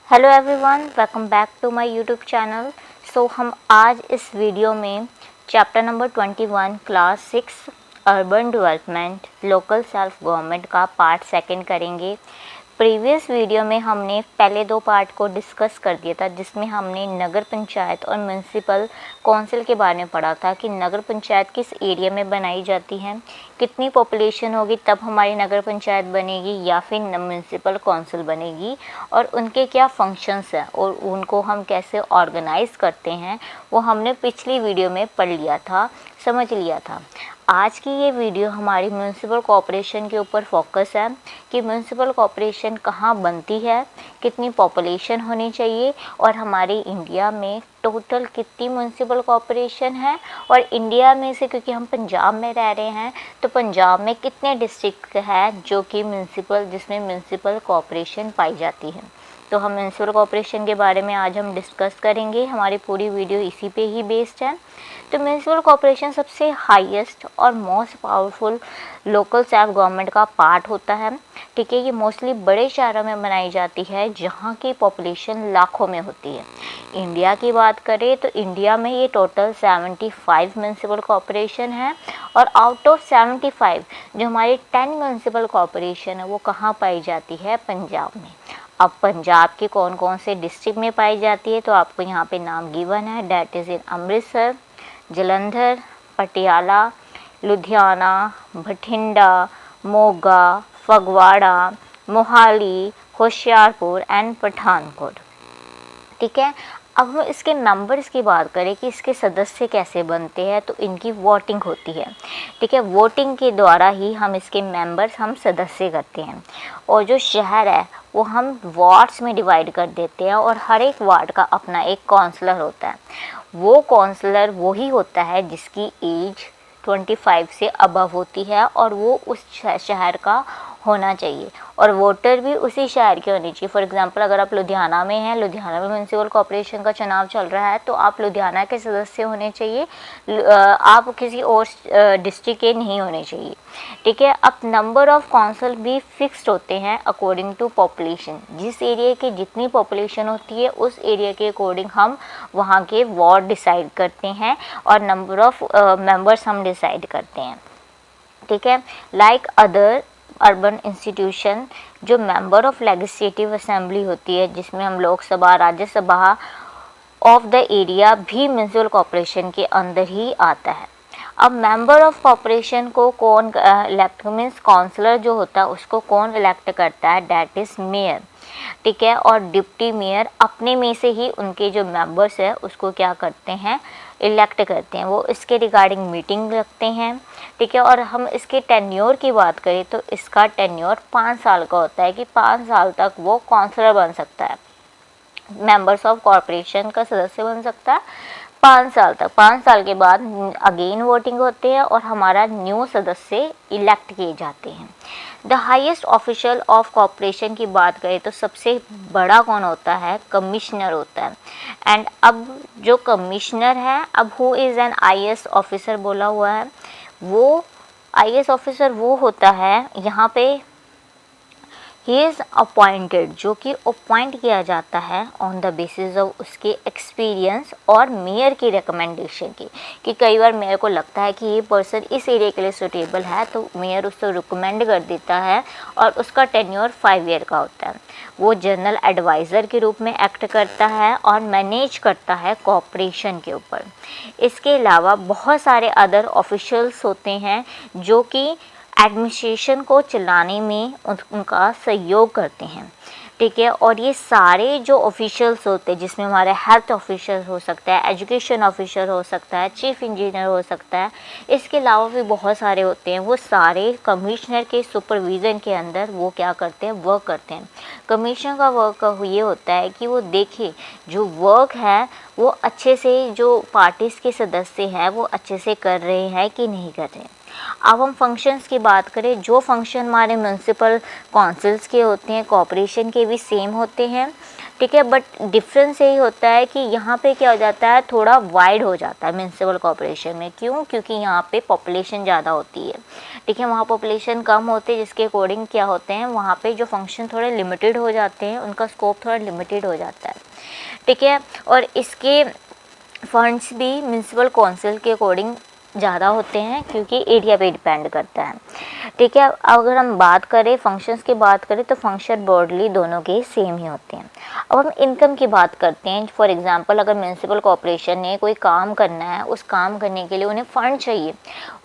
Hello everyone, welcome back to my YouTube channel. हम आज इस वीडियो में chapter number 21 class 6 urban development local self government का part second करेंगे। Previous video में हमने पहले दो पार्ट को डिस्कस कर दिया था, जिसमें हमने नगर पंचायत और म्यूनसिपल काउंसिल के बारे में पढ़ा था कि नगर पंचायत किस एरिया में बनाई जाती है, कितनी पॉपुलेशन होगी तब हमारी नगर पंचायत बनेगी या फिर म्यूनसिपल काउंसिल बनेगी, और उनके क्या फंक्शंस हैं और उनको हम कैसे ऑर्गेनाइज करते हैं वो हमने पिछली वीडियो में पढ़ लिया था, समझ लिया था। आज की ये वीडियो हमारी म्यूनसिपल कॉर्पोरेशन के ऊपर फोकस है कि म्यूनसिपल कॉर्पोरेशन कहाँ बनती है, कितनी पॉपुलेशन होनी चाहिए और हमारी इंडिया में टोटल कितनी म्यूनसिपल कॉर्पोरेशन है, और इंडिया में से क्योंकि हम पंजाब में रह रहे हैं तो पंजाब में कितने डिस्ट्रिक्ट है जो कि जिसमें म्यूनसिपल कॉर्पोरेशन पाई जाती है। तो हम म्यूनसिपल कॉर्पोरेशन के बारे में आज हम डिस्कस करेंगे। हमारी पूरी वीडियो इसी पे ही बेस्ड है। तो म्यूनसिपल कॉर्पोरेशन सबसे हाईएस्ट और most powerful local self government का पार्ट होता है। ठीक है, ये मोस्टली बड़े शहरों में बनाई जाती है जहाँ की पॉपुलेशन लाखों में होती है। इंडिया की बात करें तो इंडिया में ये टोटल 75 म्यूनसिपल कॉर्पोरेशन है, और आउट ऑफ 75 जो हमारी 10 म्यूनसिपल कॉर्पोरेशन है वो कहाँ पाई जाती है, पंजाब में। अब पंजाब के कौन कौन से डिस्ट्रिक्ट में पाई जाती है तो आपको यहाँ पे नाम गिवन है, that is in Amritsar, Jalandhar, Patiala, Ludhiana, Bathinda, Moga, Phagwara, Mohali, Hoshiarpur and Pathankot. ठीक है, अब हम इसके मेंबर्स की बात करें कि इसके सदस्य कैसे बनते हैं तो इनकी वोटिंग होती है। ठीक है, वोटिंग के द्वारा ही हम इसके मेंबर्स हम सदस्य करते हैं, और जो शहर है वो हम वार्ड्स में डिवाइड कर देते हैं, और हर एक वार्ड का अपना एक काउंसलर होता है। वो काउंसलर वही होता है जिसकी एज 25 से अबव होती है और वो उस शहर का होना चाहिए, और वोटर भी उसी शहर के होने चाहिए। फॉर एग्जांपल अगर आप लुधियाना में हैं, लुधियाना में म्यूनसिपल कॉर्पोरेशन का चुनाव चल रहा है तो आप लुधियाना के सदस्य होने चाहिए, आप किसी और डिस्ट्रिक्ट के नहीं होने चाहिए। ठीक है, अब नंबर ऑफ काउंसिल भी फिक्स्ड होते हैं अकॉर्डिंग टू पॉपुलेशन। जिस एरिया की जितनी पॉपुलेशन होती है उस एरिया के अकॉर्डिंग हम वहाँ के वार्ड डिसाइड करते हैं और नंबर ऑफ मेंबर्स हम डिसाइड करते हैं। ठीक है, लाइक अदर अर्बन इंस्टीट्यूशन जो मेंबर ऑफ लेजिस्लेटिव असेंबली होती है, जिसमें हम Lok Sabha, Rajya Sabha of the area भी म्यूनसिपल कॉर्पोरेशन के अंदर ही आता है। अब मेंबर ऑफ कॉर्पोरेशन को कौन इलेक्ट मीन्स काउंसलर जो होता है उसको कौन इलेक्ट करता है, डैट इज़ मेयर। ठीक है, और डिप्टी मेयर अपने में से ही उनके जो मेंबर्स है उसको क्या करते हैं, इलेक्ट करते हैं। वो इसके रिगार्डिंग मीटिंग रखते हैं। ठीक है, और हम इसके टेन्योर की बात करें तो इसका टेन्योर 5 साल का होता है कि 5 साल तक वो काउंसलर बन सकता है, मेंबर्स ऑफ कॉर्पोरेशन का सदस्य बन सकता है 5 साल तक। 5 साल के बाद अगेन वोटिंग होते हैं और हमारा न्यू सदस्य इलेक्ट किए जाते हैं। The highest official of corporation की बात करें तो सबसे बड़ा कौन होता है, कमिश्नर होता है। एंड अब जो कमिश्नर है, अब who is an IAS officer बोला हुआ है, वो आईएएस ऑफिसर वो होता है यहाँ पे ही इज़ अपॉइंटेड, जो कि अपॉइंट किया जाता है ऑन द बेसिस ऑफ उसके एक्सपीरियंस और मेयर की रिकमेंडेशन की, कि कई बार मेयर को लगता है कि ये पर्सन इस एरिया के लिए सुटेबल है तो मेयर उसको रिकमेंड कर देता है, और उसका टेन्योर 5 ईयर का होता है। वो जनरल एडवाइज़र के रूप में एक्ट करता है और मैनेज करता है कॉर्पोरेशन के ऊपर। इसके अलावा बहुत सारे अदर ऑफिशियल्स होते हैं जो कि एडमिनिस्ट्रेशन को चलाने में उनका सहयोग करते हैं। ठीक है, और ये सारे जो ऑफिशियल्स होते हैं, जिसमें हमारे हेल्थ ऑफिसर हो सकता है, एजुकेशन ऑफिसर हो सकता है, चीफ इंजीनियर हो सकता है, इसके अलावा भी बहुत सारे होते हैं, वो सारे कमिश्नर के सुपरविज़न के अंदर वो क्या करते हैं, वर्क करते हैं। कमीशन का वर्क ये होता है कि वो देखे जो वर्क है वो अच्छे से, जो पार्टीज़ के सदस्य हैं वो अच्छे से कर रहे हैं कि नहीं कर रहे हैं। अब हम फंक्शंस की बात करें, जो फंक्शन हमारे म्यूनसिपल काउंसिल्स के होते हैं, कॉरपोरेशन के भी सेम होते हैं, ठीक है। बट डिफरेंस यही होता है कि यहाँ पे क्या हो जाता है, थोड़ा वाइड हो जाता है म्यूनसिपल कॉरपोरेशन में। क्यों? क्योंकि यहाँ पे पॉपुलेशन ज़्यादा होती है, ठीक है। वहाँ पॉपुलेशन कम होती है, जिसके अकॉर्डिंग क्या होते हैं, वहाँ पे जो फंक्शन थोड़े लिमिटेड हो जाते हैं, उनका स्कोप थोड़ा लिमिटेड हो जाता है, ठीक है। और इसके फंड्स भी म्यूनसिपल काउंसिल के अकॉर्डिंग ज़्यादा होते हैं, क्योंकि एरिया पे डिपेंड करता है, ठीक है। अगर हम बात करें फंक्शंस की बात करें तो फंक्शन ब्रॉडली दोनों के सेम ही होते हैं। अब हम इनकम की बात करते हैं। फॉर एग्जांपल, अगर म्यूनसिपल कॉरपोरेशन ने कोई काम करना है, उस काम करने के लिए उन्हें फ़ंड चाहिए,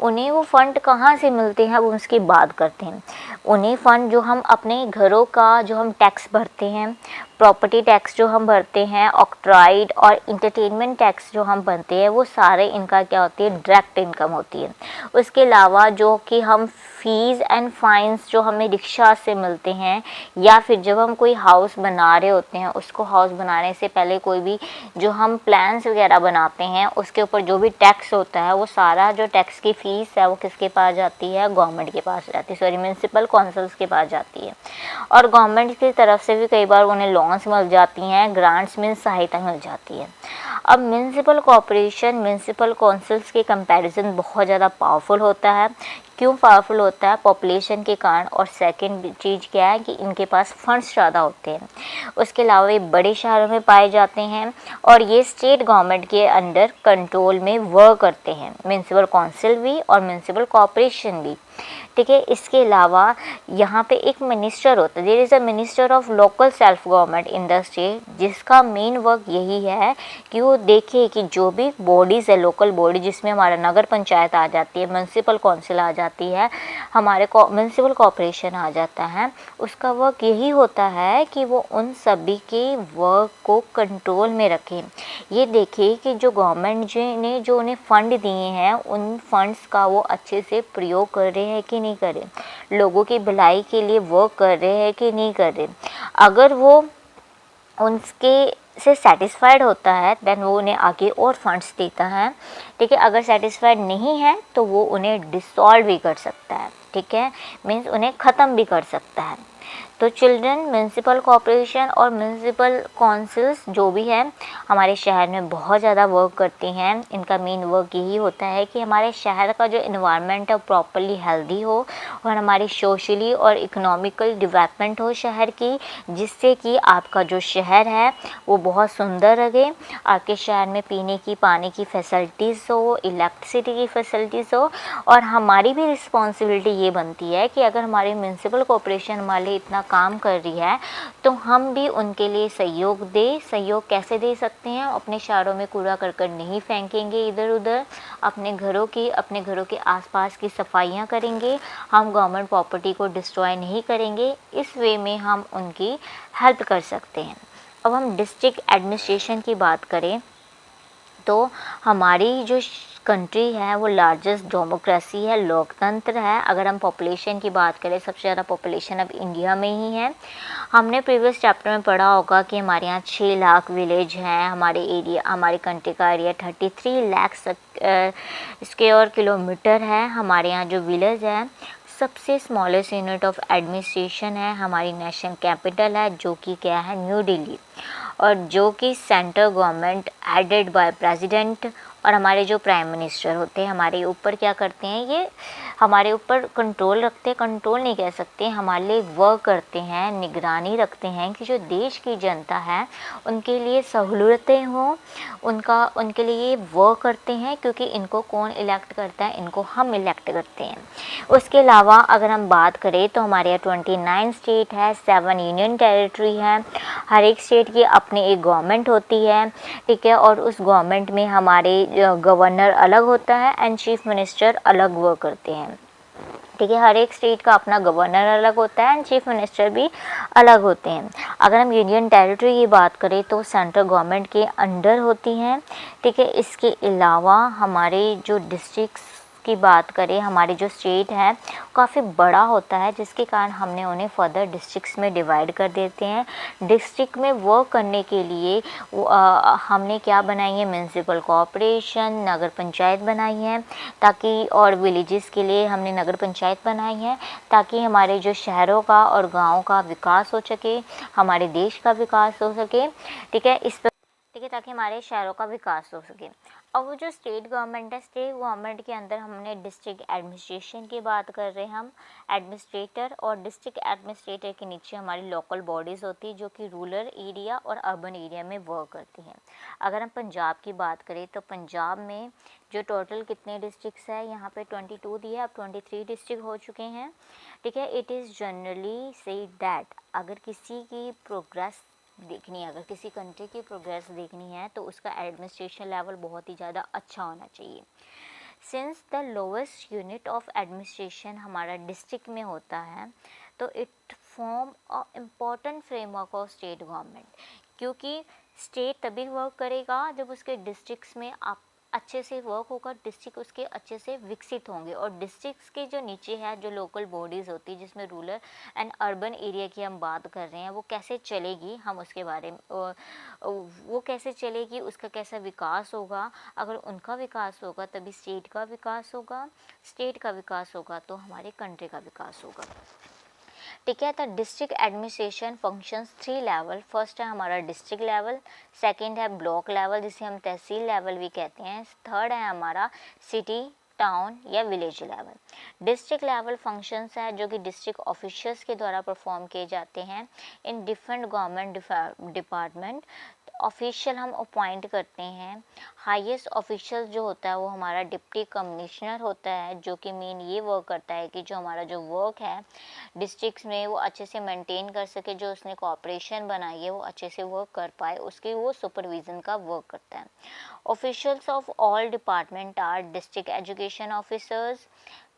उन्हें वो फ़ंड कहाँ से मिलते हैं, अब उसकी बात करते हैं। उन्हें फ़ंड जो हम अपने घरों का जो हम टैक्स भरते हैं, प्रॉपर्टी टैक्स जो हम भरते हैं, ऑक्ट्राइड और इंटरटेनमेंट टैक्स जो हम भरते हैं, वो सारे इनका क्या होती है, डायरेक्ट इनकम होती है। उसके अलावा जो कि हम फ़ीस एंड फाइन्स जो हमें रिक्शा से मिलते हैं, या फिर जब हम कोई हाउस बना रहे होते हैं, उसको हाउस बनाने से पहले कोई भी जो हम प्लान्स वगैरह बनाते हैं, उसके ऊपर जो भी टैक्स होता है, वो सारा जो टैक्स की फ़ीस है वो किसके पास जाती है, गवर्नमेंट के पास जाती है, सॉरी म्यूनसिपल काउंसिल्स के पास जाती है। और गवर्नमेंट की तरफ से भी कई बार उन्हें लोन्स मिल जाती हैं, ग्रांट्स में सहायता मिल जाती है। अब म्यूनसिपल कॉरपोरेशन म्यूनसिपल काउंसिल्स के कंपैरिजन बहुत ज़्यादा पावरफुल होता है। क्यों पावरफुल होता है? पॉपुलेशन के कारण, और सेकंड चीज़ क्या है कि इनके पास फंड्स ज़्यादा होते हैं। उसके अलावा ये बड़े शहरों में पाए जाते हैं, और ये स्टेट गवर्नमेंट के अंडर कंट्रोल में वर्क करते हैं, म्यूनसिपल काउंसिल भी और म्यूनसिपल कॉरपोरेशन भी, ठीक है। इसके अलावा यहाँ पे एक मिनिस्टर होता है, there is a minister of local self government in the state, जिसका मेन वर्क यही है कि वो देखे कि जो भी बॉडीज़ है, लोकल बॉडी जिसमें हमारा नगर पंचायत आ जाती है, म्यूनसिपल काउंसिल आ जाती है, हमारे म्यूनसिपल कॉरपोरेशन आ जाता है, उसका वर्क यही होता है कि वो उन सभी के वर्क को कंट्रोल में रखें। ये देखे कि जो गवर्नमेंट ने जो उन्हें फ़ंड दिए हैं, उन फंड्स का वो अच्छे से प्रयोग कर रहे हैं कि नहीं कर रहे, लोगों की भलाई के लिए वर्क कर रहे हैं कि नहीं कर रहे। अगर वो उनके से सेटिस्फाइड होता है, देन वो उन्हें आगे और फंड्स देता है, ठीक है। अगर सेटिस्फाइड नहीं है तो वो उन्हें डिसॉल्व भी कर सकता है, ठीक है, मीन्स उन्हें ख़त्म भी कर सकता है। तो चिल्ड्रन, म्यूनसिपल कॉरपोरेशन और म्यूनसिपल काउंसिल्स जो भी है हमारे शहर में बहुत ज़्यादा वर्क करती हैं। इनका मेन वर्क यही होता है कि हमारे शहर का जो इन्वायरमेंट है प्रॉपरली हेल्दी हो, और हमारी सोशली और इकोनॉमिकल डेवलपमेंट हो शहर की, जिससे कि आपका जो शहर है वो बहुत सुंदर रहे। आपके शहर में पीने की पानी की फैसिलिटीज़ हो, इलेक्ट्रिसिटी की फैसिलिटीज़ हो, और हमारी भी रिस्पॉन्सिबिलिटी ये बनती है कि अगर हमारी म्यूनसिपल कॉरपोरेशन हमारे लिए इतना काम कर रही है तो हम भी उनके लिए सहयोग दें। सहयोग कैसे दे सकते हैं? अपने शहरों में कूड़ा करकट नहीं फेंकेंगे इधर उधर, अपने घरों के आसपास की सफाइयाँ करेंगे, हम गवर्नमेंट प्रॉपर्टी को डिस्ट्रॉय नहीं करेंगे। इस वे में हम उनकी हेल्प कर सकते हैं। अब हम डिस्ट्रिक्ट एडमिनिस्ट्रेशन की बात करें तो हमारी जो कंट्री है वो लार्जेस्ट डेमोक्रेसी है, लोकतंत्र है। अगर हम पॉपुलेशन की बात करें, सबसे ज़्यादा पॉपुलेशन अब इंडिया में ही है। हमने प्रीवियस चैप्टर में पढ़ा होगा कि हमारे यहाँ 6 लाख विलेज हैं। हमारी कंट्री का एरिया 33 लाख स्क्वायर किलोमीटर है। हमारे यहाँ जो विलेज है सबसे स्मॉलेस्ट यूनिट ऑफ एडमिनिस्ट्रेशन है, हमारी नेशनल कैपिटल है जो कि क्या है, न्यू दिल्ली, और जो कि central government headed by president, और हमारे जो प्राइम मिनिस्टर होते हैं हमारे ऊपर क्या करते हैं, ये हमारे ऊपर कंट्रोल रखते हैं, कंट्रोल नहीं कह सकते, हमारे लिए वर्क करते हैं, निगरानी रखते हैं कि जो देश की जनता है उनके लिए सहूलतें हों, उनके लिए वर्क करते हैं, क्योंकि इनको कौन इलेक्ट करता है, इनको हम इलेक्ट करते हैं। उसके अलावा अगर हम बात करें तो हमारे यहाँ 29 स्टेट है, 7 यूनियन टेरिटरी है। हर एक स्टेट की अपनी एक गवर्नमेंट होती है, ठीक है, और उस गवर्नमेंट में हमारे गवर्नर अलग होता है एंड चीफ मिनिस्टर अलग वर्क करते हैं, ठीक है। हर एक स्टेट का अपना गवर्नर अलग होता है एंड चीफ मिनिस्टर भी अलग होते हैं। अगर हम यूनियन टेरिटरी की बात करें तो सेंट्रल गवर्नमेंट के अंडर होती हैं, ठीक है। इसके अलावा हमारे जो डिस्ट्रिक्ट्स की बात करें, हमारी जो स्टेट है काफ़ी बड़ा होता है, जिसके कारण हमने उन्हें फर्दर डिस्ट्रिक्ट्स में डिवाइड कर देते हैं। डिस्ट्रिक्ट में वर्क करने के लिए हमने क्या बनाई है, म्यूनसिपल कॉरपोरेशन, नगर पंचायत बनाई है, ताकि और विलेजेस के लिए हमने नगर पंचायत बनाई है, ताकि हमारे जो शहरों का और गाँव का विकास हो सके, हमारे देश का विकास हो सके। ठीक है, ठीक है, ताकि हमारे शहरों का विकास हो सके। अब वो जो स्टेट गवर्नमेंट है, स्टेट गवर्नमेंट के अंदर हमने डिस्ट्रिक्ट एडमिनिस्ट्रेशन की बात कर रहे हैं हम, एडमिनिस्ट्रेटर, और डिस्ट्रिक्ट एडमिनिस्ट्रेटर के नीचे हमारी लोकल बॉडीज़ होती है जो कि रूरल एरिया और अर्बन एरिया में वर्क करती हैं। अगर हम पंजाब की बात करें तो पंजाब में जो टोटल कितने डिस्ट्रिक्ट्स है, यहाँ पे 22 दिए, अब 23 डिस्ट्रिक्ट हो चुके हैं। ठीक है, it is generally said that अगर किसी की प्रोग्रेस देखनी है, अगर किसी कंट्री की प्रोग्रेस देखनी है तो उसका एडमिनिस्ट्रेशन लेवल बहुत ही ज़्यादा अच्छा होना चाहिए। Since the lowest unit of administration हमारा डिस्ट्रिक्ट में होता है, तो it form a important framework of state government, क्योंकि स्टेट तभी वर्क करेगा जब उसके डिस्ट्रिक्ट्स में आप अच्छे से वर्क होगा, डिस्ट्रिक्ट उसके अच्छे से विकसित होंगे। और डिस्ट्रिक्ट्स के जो नीचे है जो लोकल बॉडीज़ होती है, जिसमें रूरल एंड अर्बन एरिया की हम बात कर रहे हैं, वो कैसे चलेगी, हम उसके बारे में वो कैसे चलेगी, उसका कैसा विकास होगा। अगर उनका विकास होगा तभी स्टेट का विकास होगा, स्टेट का विकास होगा तो हमारे कंट्री का विकास होगा। ठीक है, तो district administration functions 3 level. First है हमारा डिस्ट्रिक्ट लेवल, सेकंड है ब्लॉक लेवल जिसे हम तहसील लेवल भी कहते हैं, थर्ड है हमारा सिटी, टाउन या village level. District level functions है जो कि डिस्ट्रिक्ट ऑफिशियल्स के द्वारा परफॉर्म किए जाते हैं in different government department. Official हम अपॉइंट करते हैं। हाईएस्ट ऑफिशियल जो होता है वो हमारा डिप्टी कमिश्नर होता है, जो कि मेन ये वर्क करता है कि जो हमारा जो वर्क है डिस्ट्रिक्ट्स में वो अच्छे से मेंटेन कर सके, जो उसने कॉर्पोरेशन बनाई है वो अच्छे से वर्क कर पाए, उसकी वो सुपरविज़न का वर्क करता है। Officials of all department are district education officers,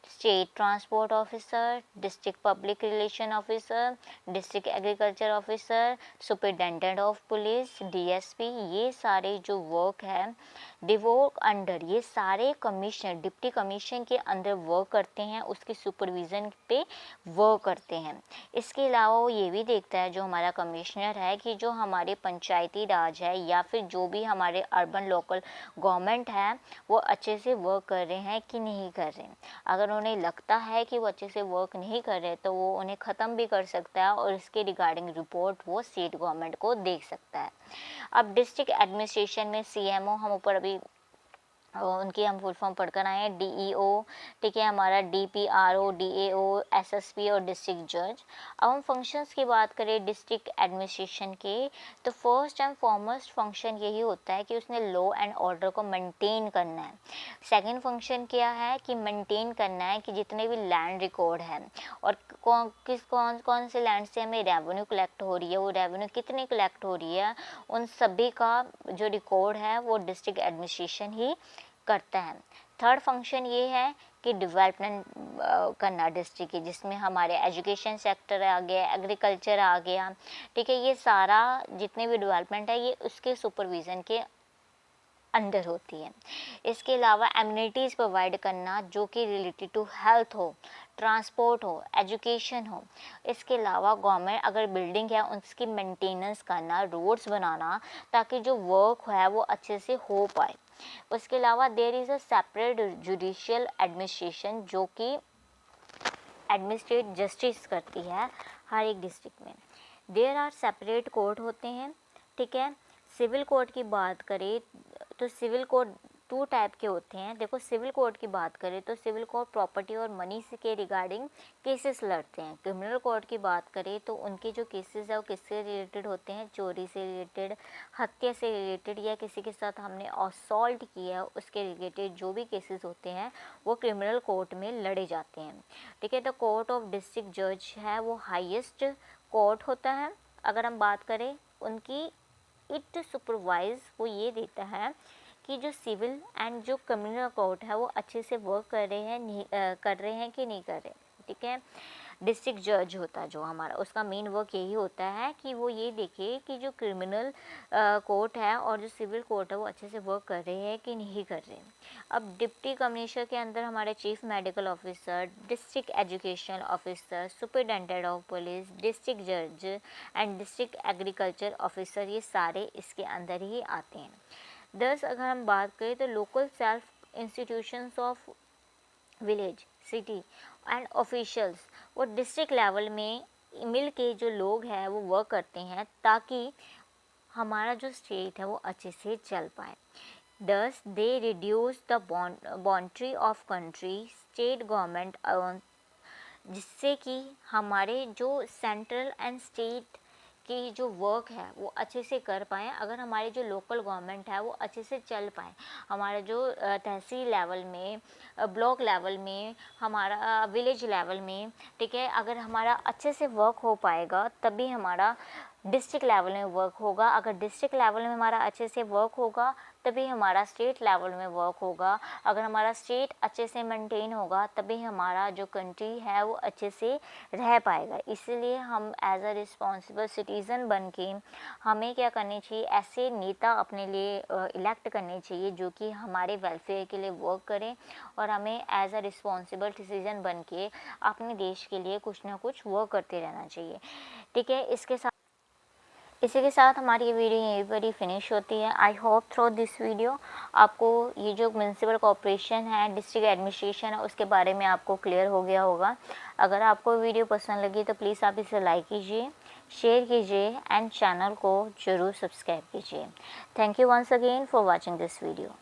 state transport officer, district public relation officer, district agriculture officer, superintendent of police, DSP. ये सारे जो वर्क है दे वर्क अंडर, ये सारे कमिश्नर डिप्टी कमीशन के अंदर वर्क करते हैं, उसके सुपरविज़न पे वर्क करते हैं। इसके अलावा वो ये भी देखता है जो हमारा कमिश्नर है कि जो हमारे पंचायती राज है या फिर जो भी हमारे अर्बन लोकल गवर्नमेंट है वो अच्छे से वर्क कर रहे हैं कि नहीं कर रहे हैं। अगर उन्हें लगता है कि वो अच्छे से वर्क नहीं कर रहे तो वो उन्हें ख़त्म भी कर सकता है और इसके रिगार्डिंग रिपोर्ट वो स्टेट गवर्नमेंट को दे सकता है। अब डिस्ट्रिक्ट एडमिनिस्ट्रेशन में सीएमओ हम ऊपर अभी उनकी हम फुल फॉर्म पढ़कर आए हैं, डीईओ, ठीक है, हमारा डीपीआरओ, डीएओ, एसएसपी और डिस्ट्रिक्ट जज। अब हम फंक्शंस की बात करें डिस्ट्रिक्ट एडमिनिस्ट्रेशन के, तो फर्स्ट एंड फॉरमोस्ट फंक्शन यही होता है कि उसने लॉ एंड ऑर्डर को मेंटेन करना है। सेकंड फंक्शन क्या है कि मेंटेन करना है कि जितने भी लैंड रिकॉर्ड है और कौन से लैंड से हमें रेवेन्यू कलेक्ट हो रही है, वो रेवेन्यू कितनी कलेक्ट हो रही है, उन सभी का जो रिकॉर्ड है वो डिस्ट्रिक्ट एडमिनिस्ट्रेशन ही करता है। थर्ड फंक्शन ये है कि डेवलपमेंट करना डिस्ट्रिक्ट की, जिसमें हमारे एजुकेशन सेक्टर आ गया, एग्रीकल्चर आ गया, ठीक है, ये सारा जितने भी डेवलपमेंट है ये उसके सुपरविज़न के अंडर होती है। इसके अलावा एमिनिटीज़ प्रोवाइड करना जो कि रिलेटेड टू हेल्थ हो, ट्रांसपोर्ट हो, एजुकेशन हो। इसके अलावा गवर्नमेंट अगर बिल्डिंग है उसकी मेंटेनेंस करना, रोड्स बनाना, ताकि जो वर्क है वो अच्छे से हो पाए। उसके अलावा there is a separate judicial administration जो कि एडमिनिस्ट्रेट जस्टिस करती है हर एक डिस्ट्रिक्ट में। देयर आर सेपरेट कोर्ट होते हैं, ठीक है। सिविल कोर्ट की बात करें तो सिविल कोर्ट 2 टाइप के होते हैं। देखो, सिविल कोर्ट की बात करें तो सिविल कोर्ट प्रॉपर्टी और मनी के रिगार्डिंग केसेस लड़ते हैं। क्रिमिनल कोर्ट की बात करें तो उनके जो केसेस है वो किससे रिलेटेड होते हैं, चोरी से रिलेटेड, हत्या से रिलेटेड, या किसी के साथ हमने असॉल्ट किया उसके रिलेटेड जो भी केसेस होते हैं वो क्रिमिनल कोर्ट में लड़े जाते हैं, ठीक है। द कोर्ट ऑफ डिस्ट्रिक्ट जज है वो हाईएस्ट कोर्ट होता है। अगर हम बात करें उनकी इट सुपरवाइज वो ये देता है कि जो सिविल एंड जो क्रिमिनल कोर्ट है वो अच्छे से वर्क कर रहे हैं कि नहीं कर रहे, ठीक है। डिस्ट्रिक्ट जज होता है जो हमारा, उसका मेन वर्क यही होता है कि वो ये देखे कि जो क्रिमिनल कोर्ट है और जो सिविल कोर्ट है वो अच्छे से वर्क कर रहे हैं कि नहीं कर रहे। अब डिप्टी कमिश्नर के अंदर हमारे chief medical officer, district education officer, superintendent of police, district जज एंड डिस्ट्रिक्ट एग्रीकल्चर ऑफिसर, ये सारे इसके अंदर ही आते हैं। दस अगर हम बात करें तो local self institutions of village, city and officials, वो डिस्ट्रिक्ट लेवल में मिल के जो लोग हैं वो वर्क करते हैं ताकि हमारा जो स्टेट है वो अच्छे से चल पाए। दस they reduce the boundary of country state government, जिससे कि हमारे जो सेंट्रल एंड स्टेट की जो वर्क है वो अच्छे से कर पाएँ। अगर हमारी जो लोकल गवर्नमेंट है वो अच्छे से चल पाए, हमारे जो तहसील लेवल में, ब्लॉक लेवल में, हमारा विलेज लेवल में, ठीक है, अगर हमारा अच्छे से वर्क हो पाएगा तभी हमारा डिस्ट्रिक्ट लेवल में वर्क होगा। अगर डिस्ट्रिक्ट लेवल में हमारा अच्छे से वर्क होगा तभी हमारा स्टेट लेवल में वर्क होगा। अगर हमारा स्टेट अच्छे से मेंटेन होगा तभी हमारा जो कंट्री है वो अच्छे से रह पाएगा। इसलिए हम एज अ रिस्पॉन्सिबल सिटीज़न बन के हमें क्या करनी चाहिए, ऐसे नेता अपने लिए इलेक्ट करने चाहिए जो कि हमारे वेलफेयर के लिए वर्क करें, और हमें एज अ रिस्पॉन्सिबल सिटीज़न बन के अपने देश के लिए कुछ ना कुछ वर्क करते रहना चाहिए। ठीक है, इसी के साथ हमारी ये वीडियो यहीं पर ही फिनिश होती है। I hope through this video आपको ये जो म्यूनसिपल कॉर्पोरेशन है, डिस्ट्रिक्ट एडमिनिस्ट्रेशन है, उसके बारे में आपको क्लियर हो गया होगा। अगर आपको वीडियो पसंद लगी तो प्लीज़ आप इसे लाइक कीजिए, शेयर कीजिए एंड चैनल को ज़रूर सब्सक्राइब कीजिए। Thank you once again for watching this video.